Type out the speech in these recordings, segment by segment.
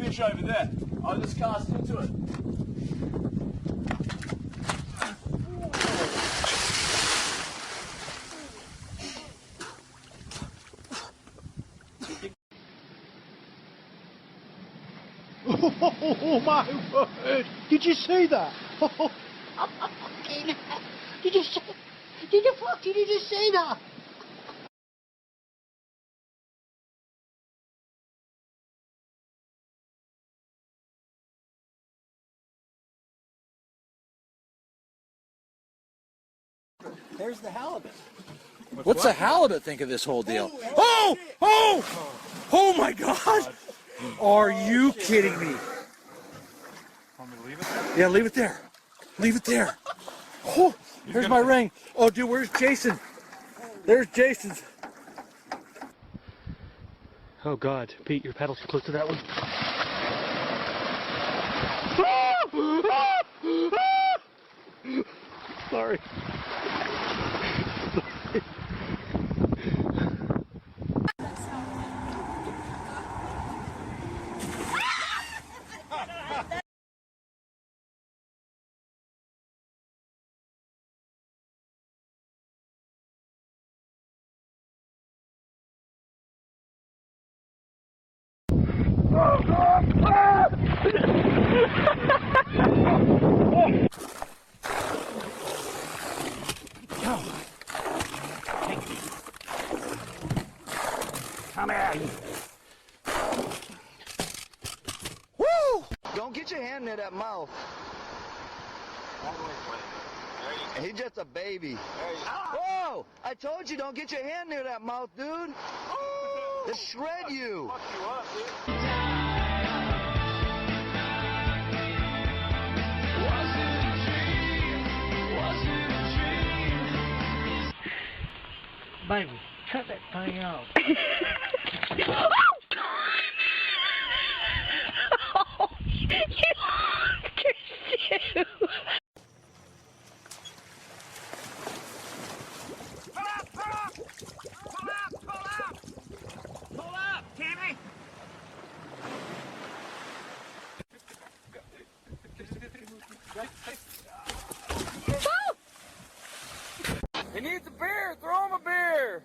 fish over there. I'll just cast into it. Oh my word! Did you see that? Did you see? Did you just see that? There's the halibut. What's the halibut think of this whole deal? Oh! Oh! Oh my God! Are you kidding me? Want me to leave it there? Yeah, leave it there. Leave it there. Oh, here's my ring. Oh, dude, where's Jason? There's Jason's. Oh God, Pete, your paddle's close to that one. Sorry. Come here. Woo! Don't get your hand near that mouth. He's just a baby. Whoa! I told you, don't get your hand near that mouth, dude. They'll shred you. Baby, cut that thing off. He needs a beer. Throw him a beer.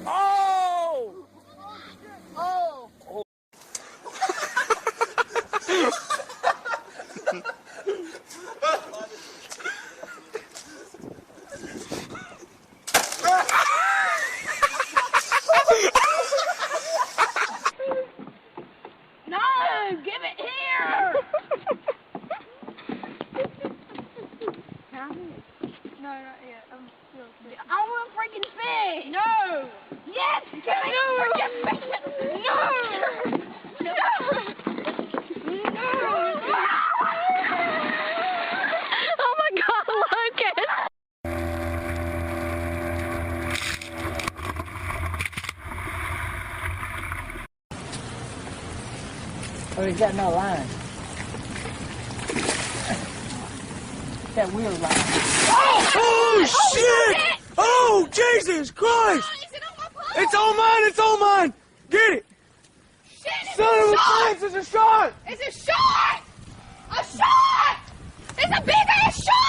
Oh! Oh! No, give it here. No, not yet. I want freaking fish. No. Yes, give me freaking fish. No. No. No. Oh my God, Lucas. Oh, he's got no line. That wheel line. Oh, shit! Oh, Jesus Christ! It's all mine! It's all mine! Get it! Shit, Son of a bitch! It's a shark! It's a shark! A shark! It's a big ass shark!